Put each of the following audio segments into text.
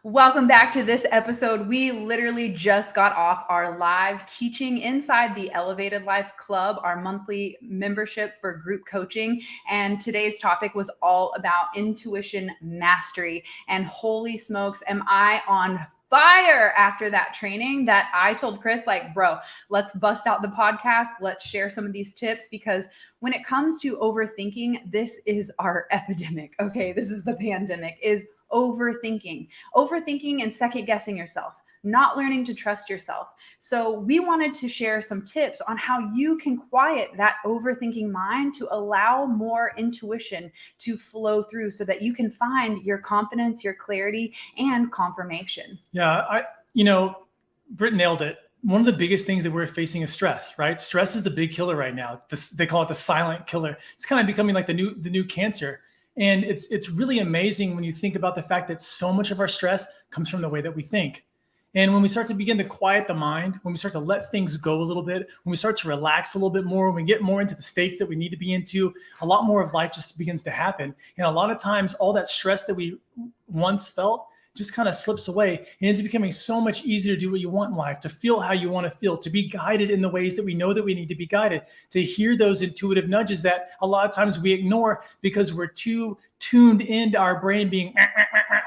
Welcome back to this episode. We literally just got off our live teaching inside the Elevated Life Club, our monthly membership for group coaching. And today's topic was all about intuition mastery. And holy smokes, am I on fire after that training that I told Chris, like, bro, let's bust out the podcast. Let's share some of these tips, because when it comes to overthinking, this is our epidemic. Okay, this is the pandemic, is overthinking and second guessing yourself, not learning to trust yourself. So we wanted to share some tips on how you can quiet that overthinking mind to allow more intuition to flow through so that you can find your confidence, your clarity, and confirmation. Yeah, Britt nailed it. One of the biggest things that we're facing is stress, right? Stress is the big killer right now. They call it the silent killer. It's kind of becoming like the new cancer. And it's really amazing when you think about the fact that so much of our stress comes from the way that we think. And when we start to begin to quiet the mind, when we start to let things go a little bit, when we start to relax a little bit more, when we get more into the states that we need to be into, a lot more of life just begins to happen. And a lot of times, all that stress that we once felt just kind of slips away, and it's becoming so much easier to do what you want in life, to feel how you want to feel, to be guided in the ways that we know that we need to be guided, to hear those intuitive nudges that a lot of times we ignore because we're too tuned into our brain being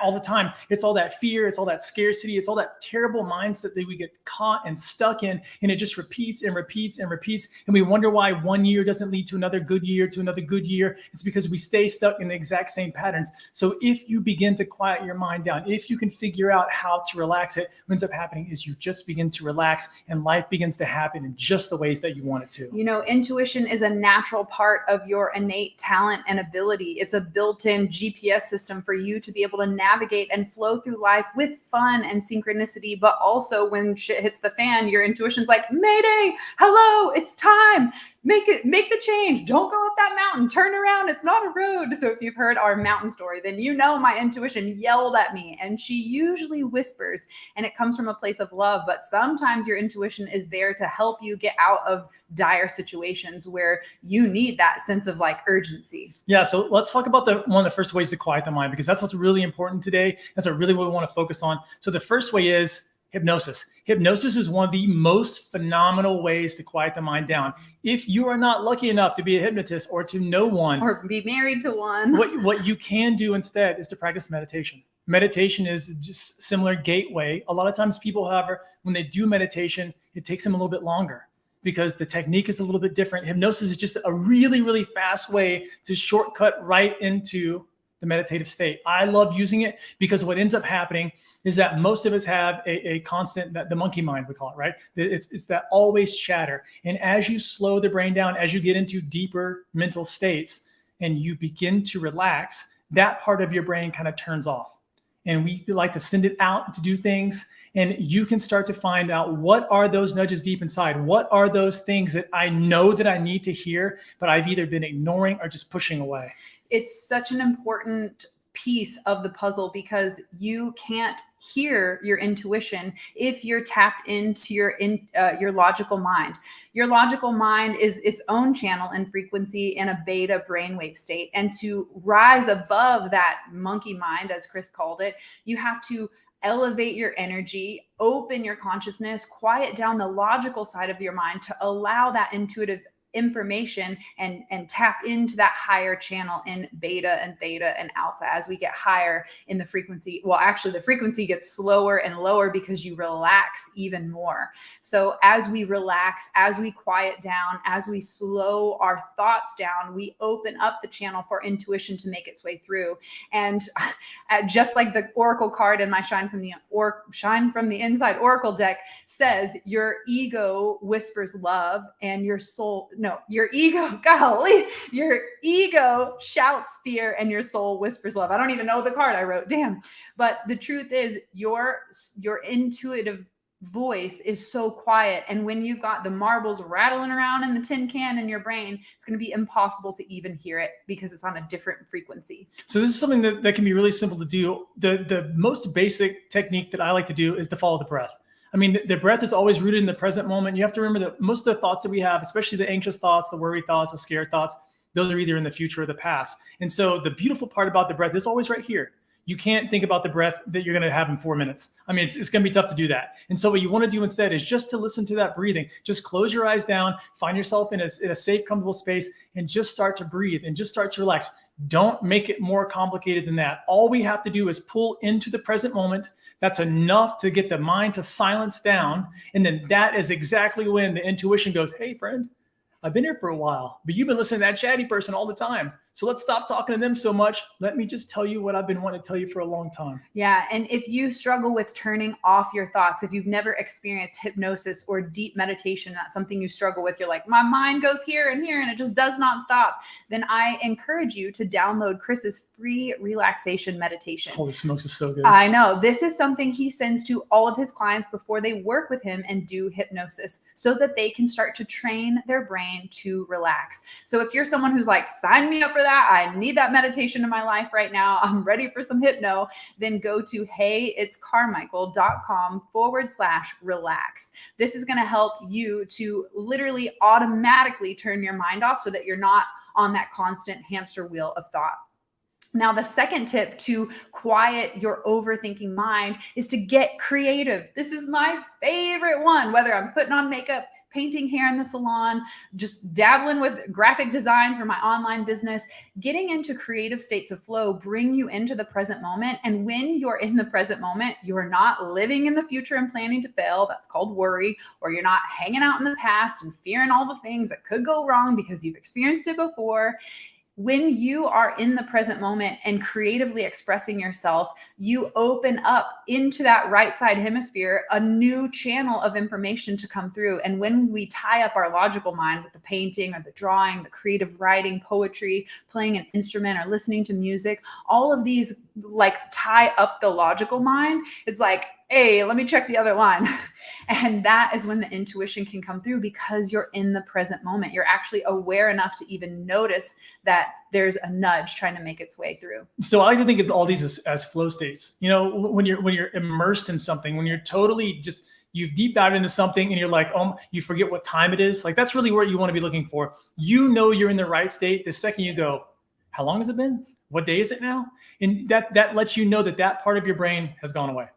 all the time. It's all that fear, it's all that scarcity, it's all that terrible mindset that we get caught and stuck in, and it just repeats and repeats and repeats. And we wonder why one year doesn't lead to another good year, to another good year. It's because we stay stuck in the exact same patterns. So if you begin to quiet your mind down, if you can figure out how to relax it, what ends up happening is you just begin to relax, and life begins to happen in just the ways that you want it to. You know, intuition is a natural part of your innate talent and ability. It's a built-in GPS system for you to be able to navigate and flow through life with fun and synchronicity. But also, when shit hits the fan, your intuition's like, Mayday, hello, it's time. Make the change. Don't go up that mountain. Turn around. It's not a road. So if you've heard our mountain story, then you know my intuition yelled at me, and she usually whispers, and it comes from a place of love. But sometimes your intuition is there to help you get out of dire situations where you need that sense of like urgency. Yeah. So let's talk about one of the first ways to quiet the mind, because that's what's really important today. That's what we want to focus on. So the first way is hypnosis. Hypnosis is one of the most phenomenal ways to quiet the mind down. If you are not lucky enough to be a hypnotist or to know one, or be married to one, what you can do instead is to practice meditation. Meditation is just similar gateway. A lot of times people, however, when they do meditation, it takes them a little bit longer because the technique is a little bit different. Hypnosis is just a really, really fast way to shortcut right into the meditative state. I love using it because what ends up happening is that most of us have a constant, the monkey mind, we call it, right? It's that always chatter. And as you slow the brain down, as you get into deeper mental states and you begin to relax, that part of your brain kind of turns off. And we like to send it out to do things. And you can start to find out, what are those nudges deep inside? What are those things that I know that I need to hear, but I've either been ignoring or just pushing away? It's such an important piece of the puzzle, because you can't hear your intuition if you're tapped into your logical mind. Your logical mind is its own channel and frequency in a beta brainwave state. And to rise above that monkey mind, as Chris called it, you have to elevate your energy, open your consciousness, quiet down the logical side of your mind to allow that intuitive information and tap into that higher channel in beta and theta and alpha as we get higher in the frequency. Well, actually, the frequency gets slower and lower because you relax even more. So as we relax, as we quiet down, as we slow our thoughts down, we open up the channel for intuition to make its way through. And just like the oracle card in my Shine from the Inside oracle deck says, your ego whispers love and your ego shouts fear and your soul whispers love. I don't even know the card I wrote. Damn. But the truth is, your intuitive voice is so quiet. And when you've got the marbles rattling around in the tin can in your brain, it's going to be impossible to even hear it because it's on a different frequency. So this is something that can be really simple to do. The most basic technique that I like to do is to follow the breath. I mean, the breath is always rooted in the present moment. You have to remember that most of the thoughts that we have, especially the anxious thoughts, the worried thoughts, the scared thoughts, those are either in the future or the past. And so the beautiful part about the breath is always right here. You can't think about the breath that you're going to have in 4 minutes. I mean, it's going to be tough to do that. And so what you want to do instead is just to listen to that breathing. Just close your eyes down, find yourself in a safe, comfortable space, and just start to breathe and just start to relax. Don't make it more complicated than that. All we have to do is pull into the present moment. That's enough to get the mind to silence down. And then that is exactly when the intuition goes, hey, friend, I've been here for a while, but you've been listening to that chatty person all the time. So let's stop talking to them so much. Let me just tell you what I've been wanting to tell you for a long time. Yeah. And if you struggle with turning off your thoughts, if you've never experienced hypnosis or deep meditation, that's something you struggle with, you're like, my mind goes here and here and it just does not stop, then I encourage you to download Chris's free relaxation meditation. Holy smokes, is so good. I know. This is something he sends to all of his clients before they work with him and do hypnosis so that they can start to train their brain to relax. So if you're someone who's like, sign me up for that, I need that meditation in my life right now, I'm ready for some hypno, then go to heyitscarmichael.com/relax. This is going to help you to literally automatically turn your mind off so that you're not on that constant hamster wheel of thought. Now, the second tip to quiet your overthinking mind is to get creative. This is my favorite one, whether I'm putting on makeup, painting hair in the salon, just dabbling with graphic design for my online business. Getting into creative states of flow bring you into the present moment. And when you're in the present moment, you're not living in the future and planning to fail. That's called worry. Or you're not hanging out in the past and fearing all the things that could go wrong because you've experienced it before. When you are in the present moment and creatively expressing yourself, you open up into that right side hemisphere, a new channel of information to come through. And when we tie up our logical mind with the painting or the drawing, the creative writing, poetry, playing an instrument or listening to music, all of these like tie up the logical mind. It's like, hey, let me check the other line. And that is when the intuition can come through because you're in the present moment. You're actually aware enough to even notice that there's a nudge trying to make its way through. So I like to think of all these as flow states. You know, when you're immersed in something, when you're totally just, you've deep dived into something and you're like, oh, you forget what time it is. Like that's really what you want to be looking for. You know, you're in the right state the second you go, how long has it been? What day is it now? And that lets you know that that part of your brain has gone away.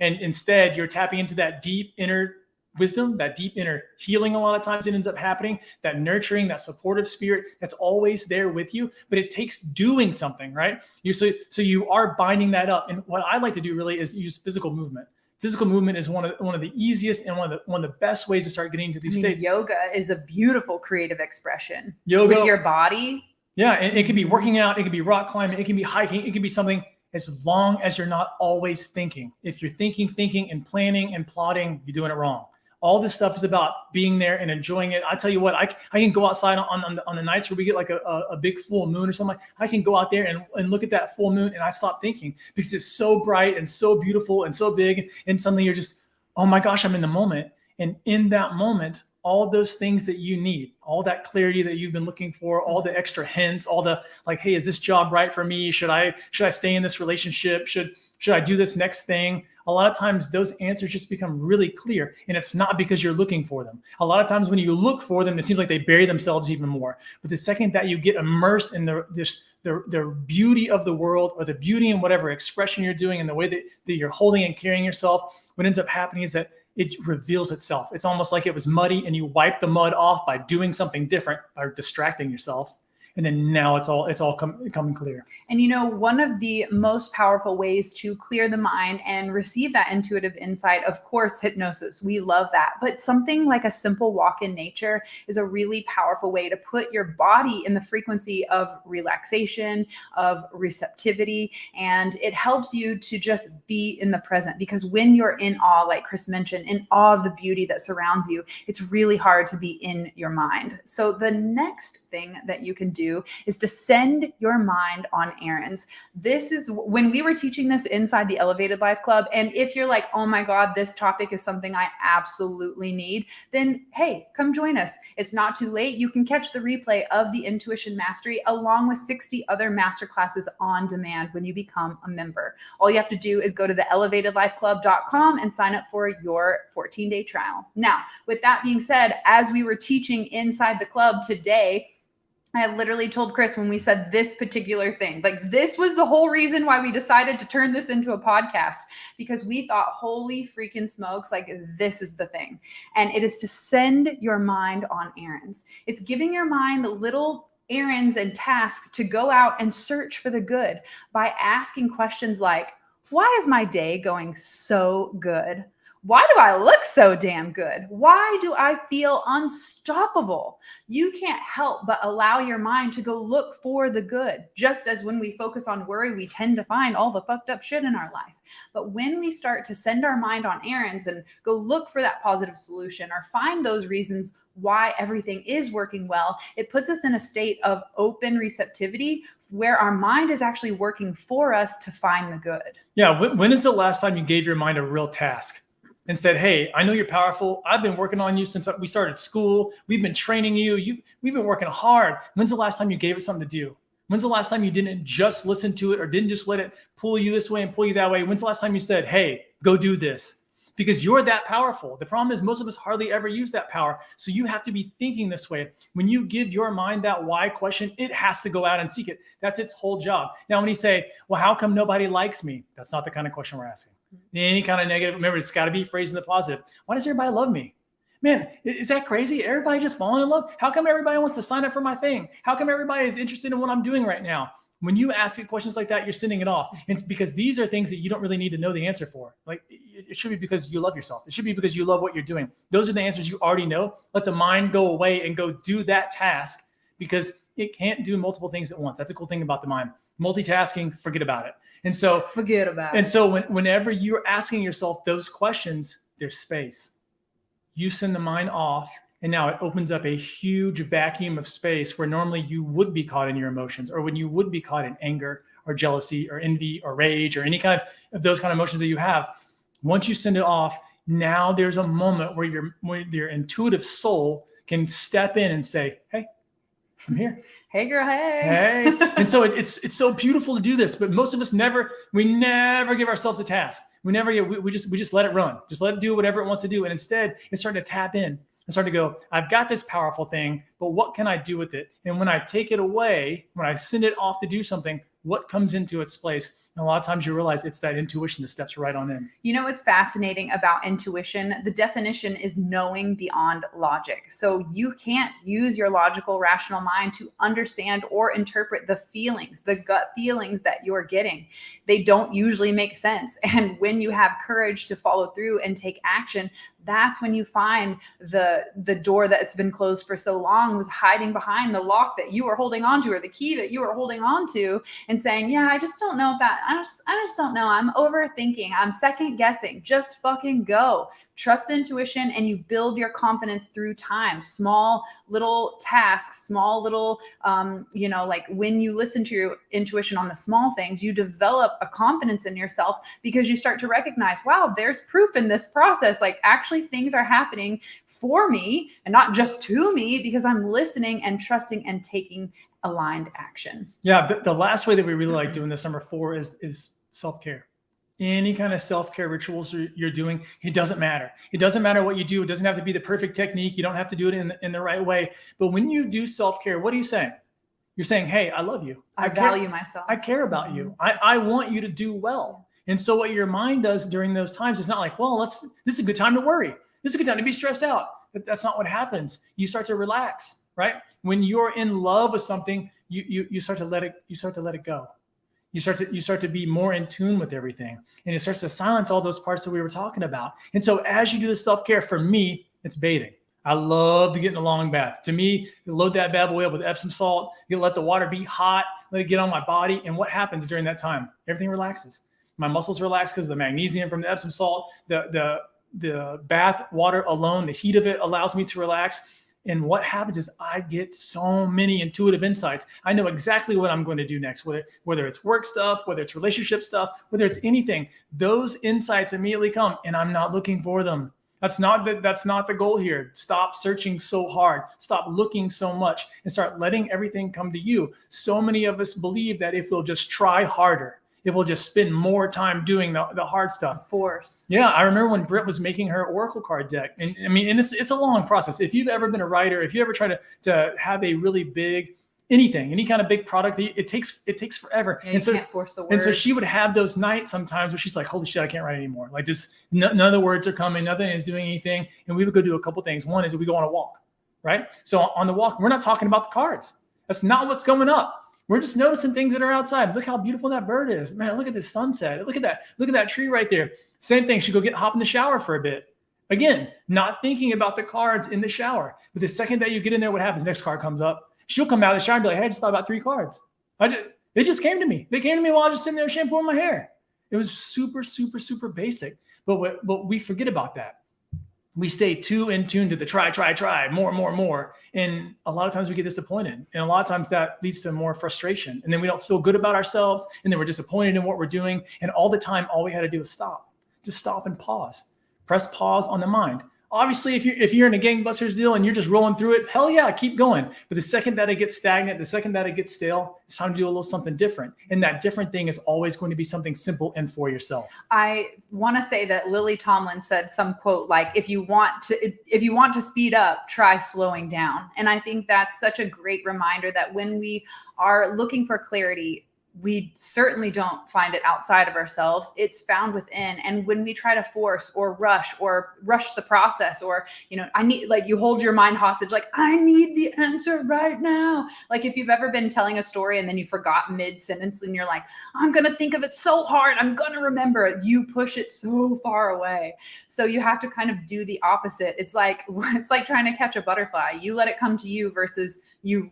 And instead, you're tapping into that deep inner wisdom, that deep inner healing. A lot of times it ends up happening, that nurturing, that supportive spirit that's always there with you. But it takes doing something, right? So you are binding that up. And what I like to do really is use physical movement. Physical movement is one of the easiest and one of the best ways to start getting into these states. Yoga is a beautiful creative expression. Yoga with your body. Yeah, it can be working out, it can be rock climbing, it can be hiking, it can be something. As long as you're not always thinking. If you're thinking and planning and plotting, you're doing it wrong. All this stuff is about being there and enjoying it. I tell you what, I can go outside on the nights where we get like a big full moon or something. I can go out there and look at that full moon and I stop thinking because it's so bright and so beautiful and so big. And suddenly you're just, oh my gosh, I'm in the moment. And in that moment, all those things that you need, all that clarity that you've been looking for, all the extra hints, all the like, hey, is this job right for me? Should I stay in this relationship? Should I do this next thing? A lot of times those answers just become really clear, and it's not because you're looking for them. A lot of times when you look for them, it seems like they bury themselves even more. But the second that you get immersed in the beauty of the world or the beauty in whatever expression you're doing and the way that you're holding and carrying yourself, what ends up happening is that it reveals itself. It's almost like it was muddy and you wipe the mud off by doing something different, by distracting yourself. And then now it's all coming clear. And you know, one of the most powerful ways to clear the mind and receive that intuitive insight, of course, hypnosis. We love that. But something like a simple walk in nature is a really powerful way to put your body in the frequency of relaxation, of receptivity. And it helps you to just be in the present, because when you're in awe, like Chris mentioned, in awe of the beauty that surrounds you, it's really hard to be in your mind. So the next thing that you can do is to send your mind on errands. This is when we were teaching this inside the Elevated Life Club. And if you're like, oh my God, this topic is something I absolutely need, then hey, come join us. It's not too late. You can catch the replay of the Intuition Mastery along with 60 other masterclasses on demand when you become a member. All you have to do is go to the elevatedlifeclub.com and sign up for your 14-day trial. Now, with that being said, as we were teaching inside the club today, I literally told Chris when we said this particular thing, like this was the whole reason why we decided to turn this into a podcast, because we thought, holy freaking smokes, like this is the thing. And it is to send your mind on errands. It's giving your mind little errands and tasks to go out and search for the good by asking questions like, why is my day going so good? Why do I look so damn good? Why do I feel unstoppable? You can't help but allow your mind to go look for the good. Just as when we focus on worry, we tend to find all the fucked up shit in our life. But when we start to send our mind on errands and go look for that positive solution or find those reasons why everything is working well, it puts us in a state of open receptivity where our mind is actually working for us to find the good. Yeah. When is the last time you gave your mind a real task and said, hey, I know you're powerful. I've been working on you since we started school. We've been training you. We've been working hard. When's the last time you gave it something to do? When's the last time you didn't just listen to it or didn't just let it pull you this way and pull you that way? When's the last time you said, hey, go do this? Because you're that powerful. The problem is most of us hardly ever use that power. So you have to be thinking this way. When you give your mind that why question, it has to go out and seek it. That's its whole job. Now, when you say, well, how come nobody likes me? That's not the kind of question we're asking. Any kind of negative, remember, it's got to be phrased in the positive. Why does everybody love me? Man, is that crazy? Everybody just falling in love? How come everybody wants to sign up for my thing? How come everybody is interested in what I'm doing right now? When you ask it questions like that, you're sending it off. And because these are things that you don't really need to know the answer for. Like it should be because you love yourself. It should be because you love what you're doing. Those are the answers you already know. Let the mind go away and go do that task because it can't do multiple things at once. That's a cool thing about the mind. Multitasking, forget about it. And so forget about it. And so whenever you're asking yourself those questions, there's space. You send the mind off, and now it opens up a huge vacuum of space where normally you would be caught in your emotions, or when you would be caught in anger or jealousy or envy or rage or any kind of those kind of emotions that you have. Once you send it off, now there's a moment where your intuitive soul can step in and say, hey, I'm here. Hey girl, hey. Hey. And so it's so beautiful to do this, but most of us never give ourselves a task. We just let it run. Just let it do whatever it wants to do. And instead it's starting to tap in and start to go, I've got this powerful thing, but what can I do with it? And when I take it away, when I send it off to do something, what comes into its place? And a lot of times you realize it's that intuition that steps right on in. You know what's fascinating about intuition? The definition is knowing beyond logic. So you can't use your logical, rational mind to understand or interpret the feelings, the gut feelings that you're getting. They don't usually make sense. And when you have courage to follow through and take action, that's when you find the door that's been closed for so long was hiding behind the lock that you were holding on to or the key that you were holding on to and saying, yeah, I just don't know if that, I just don't know. I'm overthinking. I'm second guessing. Just fucking go. Trust the intuition and you build your confidence through time. Small little tasks, small little, like when you listen to your intuition on the small things, you develop a confidence in yourself because you start to recognize, wow, there's proof in this process. Like actually things are happening for me and not just to me because I'm listening and trusting and taking aligned action. Yeah. The last way that we really like doing this, number 4, is self-care. Any kind of self-care rituals you're doing, it doesn't matter. It doesn't matter what you do. It doesn't have to be the perfect technique. You don't have to do it in the right way. But when you do self-care, what are you saying? You're saying, hey, I love you. I value myself. I care about you. I want you to do well. And so what your mind does during those times is not like, well, this is a good time to worry. This is a good time to be stressed out. But that's not what happens. You start to relax, right? When you're in love with something, you start to let it go. You start to be more in tune with everything, and it starts to silence all those parts that we were talking about. And so as you do the self-care, for me, it's bathing. I love to get in a long bath. To me, you load that bad boy up with Epsom salt, you let the water be hot, let it get on my body. And what happens during that time? Everything relaxes. My muscles relax because of the magnesium from the Epsom salt, the bath water alone, the heat of it allows me to relax. And what happens is I get so many intuitive insights. I know exactly what I'm going to do next, whether it's work stuff, whether it's relationship stuff, whether it's anything. Those insights immediately come, and I'm not looking for them. That's not the goal here. Stop searching so hard. Stop looking so much and start letting everything come to you. So many of us believe that if we'll just try harder, if we'll just spend more time doing the hard stuff. Force. Yeah, I remember when Britt was making her Oracle card deck. And I mean, and it's a long process. If you've ever been a writer, if you ever try to have a really big anything, any kind of big product, it takes forever. Yeah, you can't force the words. And so she would have those nights sometimes where she's like, holy shit, I can't write anymore. Like this, none of the words are coming, nothing is doing anything. And we would go do a couple things. One is we go on a walk, right? So on the walk, we're not talking about the cards. That's not what's coming up. We're just noticing things that are outside. Look how beautiful that bird is. Man, look at this sunset. Look at that tree right there. Same thing. She go hop in the shower for a bit. Again, not thinking about the cards in the shower. But the second that you get in there, what happens? Next card comes up. She'll come out of the shower and be like, hey, I just thought about 3 cards. It just came to me. They came to me while I was just sitting there shampooing my hair. It was super, super, super basic. But we forget about that. We stay too in tune to the try, more. And a lot of times we get disappointed. And a lot of times that leads to more frustration. And then we don't feel good about ourselves. And then we're disappointed in what we're doing. And all the time, all we had to do is stop. Just stop and pause. Press pause on the mind. Obviously, if you're in a gangbusters deal and you're just rolling through it, hell yeah, keep going. But the second that it gets stagnant, the second that it gets stale, it's time to do a little something different. And that different thing is always going to be something simple and for yourself. I want to say that Lily Tomlin said some quote like, if you want to speed up, try slowing down. And I think that's such a great reminder that when we are looking for clarity, we certainly don't find it outside of ourselves. It's found within. And when we try to force or rush the process, or, you hold your mind hostage, like, I need the answer right now. Like if you've ever been telling a story and then you forgot mid-sentence and you're like, I'm going to think of it so hard, I'm going to remember it. You push it so far away. So you have to kind of do the opposite. It's like trying to catch a butterfly. You let it come to you versus you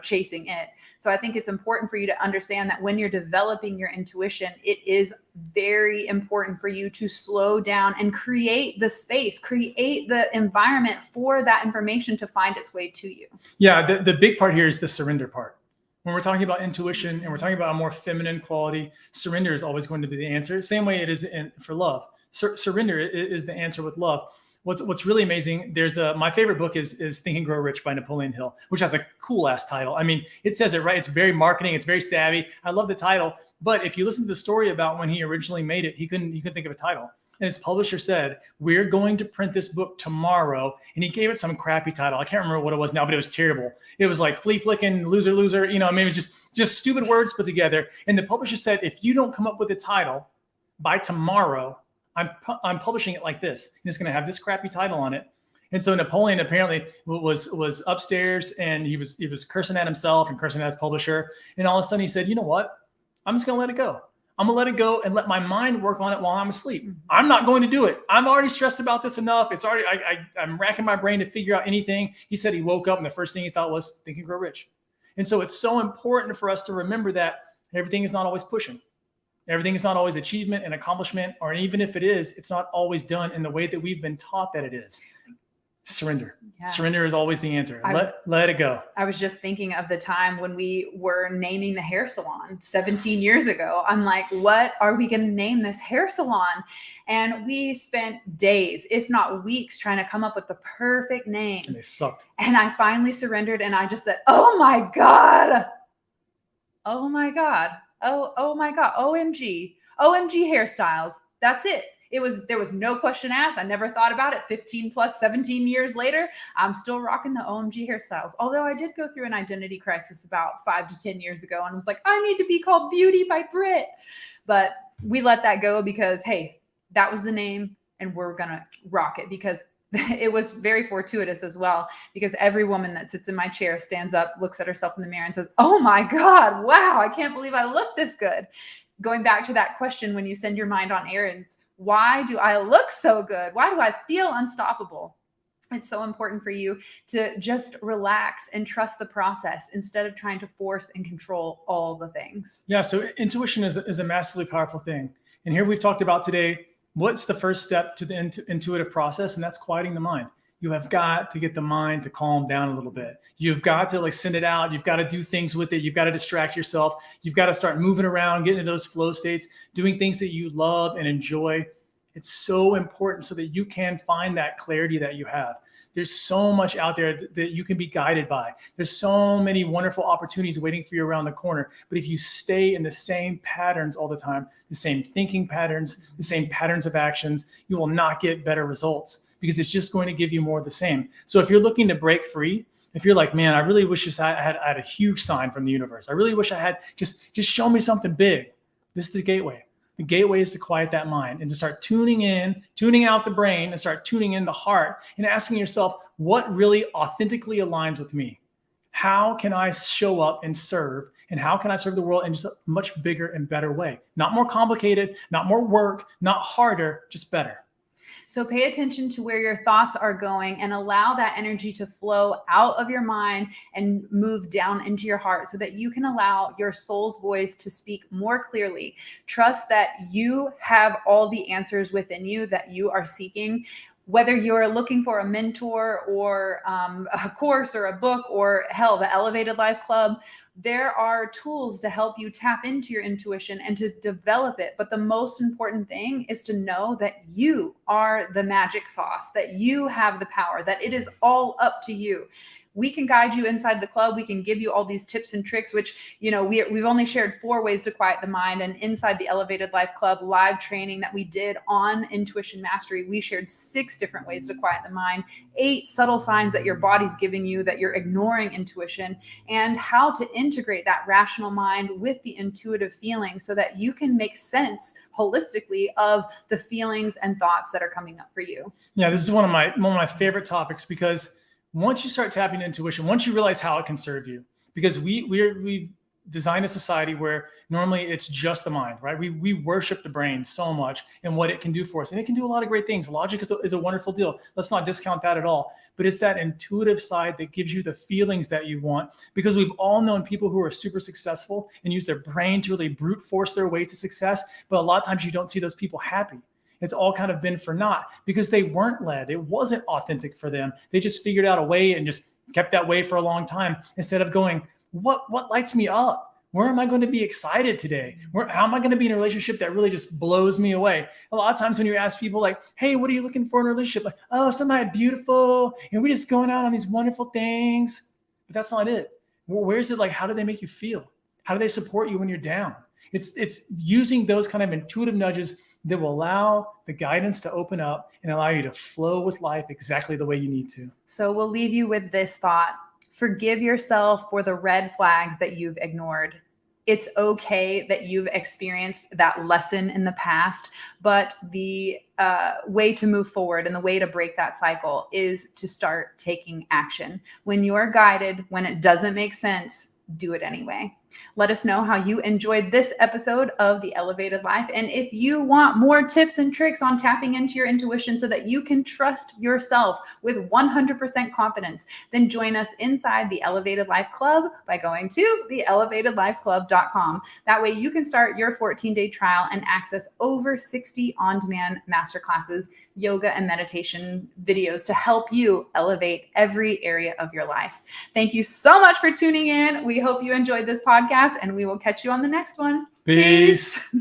chasing it. So I think it's important for you to understand that when you're developing your intuition, it is very important for you to slow down and create the space, create the environment for that information to find its way to you. Yeah. The big part here is the surrender part. When we're talking about intuition and we're talking about a more feminine quality, surrender is always going to be the answer. Same way it is for love. Surrender is the answer with love. What's really amazing, there's my favorite book is Think and Grow Rich by Napoleon Hill, which has a cool ass title. I mean, it says it right. It's very marketing. It's very savvy. I love the title. But if you listen to the story about when he originally made it, he couldn't think of a title. And his publisher said, we're going to print this book tomorrow. And he gave it some crappy title. I can't remember what it was now, but it was terrible. It was like flea flicking, loser. It was just stupid words put together. And the publisher said, if you don't come up with a title by tomorrow, I'm publishing it like this. And it's going to have this crappy title on it. And so Napoleon apparently was upstairs and he was cursing at himself and cursing at his publisher. And all of a sudden he said, you know what? I'm just going to let it go. I'm going to let it go and let my mind work on it while I'm asleep. I'm not going to do it. I'm already stressed about this enough. It's already, I'm racking my brain to figure out anything. He said he woke up and the first thing he thought was Think and Grow Rich. And so it's so important for us to remember that everything is not always pushing. Everything is not always achievement and accomplishment, or even if it is, it's not always done in the way that we've been taught that it is. Surrender. Yeah. Surrender is always the answer. Let it go. I was just thinking of the time when we were naming the hair salon 17 years ago. I'm like, what are we going to name this hair salon? And we spent days, if not weeks, trying to come up with the perfect name. And they sucked. And I finally surrendered and I just said, oh my God. Oh my God. Oh my God. OMG hairstyles. That's it. There was no question asked. I never thought about it. 17 years later, I'm still rocking the OMG hairstyles. Although I did go through an identity crisis about 5 to 10 years ago and was like, I need to be called Beauty by Brit. But we let that go because, hey, that was the name and we're going to rock it, because it was very fortuitous as well, because every woman that sits in my chair stands up, looks at herself in the mirror and says, oh my God, wow, I can't believe I look this good. Going back to that question, when you send your mind on errands, why do I look so good? Why do I feel unstoppable? It's so important for you to just relax and trust the process instead of trying to force and control all the things. Yeah. So intuition is a massively powerful thing. And here we've talked about today, what's the first step to the intuitive process? And that's quieting the mind. You have got to get the mind to calm down a little bit. You've got to send it out. You've got to do things with it. You've got to distract yourself. You've got to start moving around, getting into those flow states, doing things that you love and enjoy. It's so important so that you can find that clarity that you have. There's so much out there that you can be guided by. There's so many wonderful opportunities waiting for you around the corner. But if you stay in the same patterns all the time, the same thinking patterns, the same patterns of actions, you will not get better results, because it's just going to give you more of the same. So if you're looking to break free, If you're like, man, I really wish I had a huge sign from the universe. I really wish I had just show me something big. This is the gateway. The gateway is to quiet that mind and to start tuning in, tuning out the brain, and start tuning in the heart and asking yourself, what really authentically aligns with me? How can I show up and serve? And how can I serve the world in just a much bigger and better way? Not more complicated, not more work, not harder, just better. So pay attention to where your thoughts are going and allow that energy to flow out of your mind and move down into your heart so that you can allow your soul's voice to speak more clearly. Trust that you have all the answers within you that you are seeking. Whether you're looking for a mentor or a course or a book or hell, the Elevated Life Club, there are tools to help you tap into your intuition and to develop it. But the most important thing is to know that you are the magic sauce, that you have the power, that it is all up to you. We can guide you inside the club. We can give you all these tips and tricks, which, we've only shared 4 ways to quiet the mind. And inside the Elevated Life Club live training that we did on intuition mastery, we shared 6 different ways to quiet the mind, 8 subtle signs that your body's giving you that you're ignoring intuition, and how to integrate that rational mind with the intuitive feelings so that you can make sense holistically of the feelings and thoughts that are coming up for you. Yeah, this is one of my favorite topics, because once you start tapping into intuition, once you realize how it can serve you, because we've designed a society where normally it's just the mind, right? We worship the brain so much and what it can do for us. And it can do a lot of great things. Logic is a wonderful deal. Let's not discount that at all. But it's that intuitive side that gives you the feelings that you want, because we've all known people who are super successful and use their brain to really brute force their way to success. But a lot of times you don't see those people happy. It's all kind of been for naught because they weren't led. It wasn't authentic for them. They just figured out a way and just kept that way for a long time, instead of going, what lights me up? Where am I going to be excited today? How am I going to be in a relationship that really just blows me away? A lot of times when you ask people like, hey, what are you looking for in a relationship? Like, oh, somebody beautiful. And we're just going out on these wonderful things. But that's not it. Well, where's it like, how do they make you feel? How do they support you when you're down? It's using those kind of intuitive nudges that will allow the guidance to open up and allow you to flow with life exactly the way you need to. So we'll leave you with this thought. Forgive yourself for the red flags that you've ignored. It's okay that you've experienced that lesson in the past, but the way to move forward and the way to break that cycle is to start taking action. When you're guided, when it doesn't make sense, do it anyway. Let us know how you enjoyed this episode of The Elevated Life. And if you want more tips and tricks on tapping into your intuition so that you can trust yourself with 100% confidence, then join us inside the Elevated Life Club by going to theelevatedlifeclub.com. That way you can start your 14-day trial and access over 60 on-demand masterclasses, yoga and meditation videos to help you elevate every area of your life. Thank you so much for tuning in. We hope you enjoyed this podcast, and we will catch you on the next one. Peace.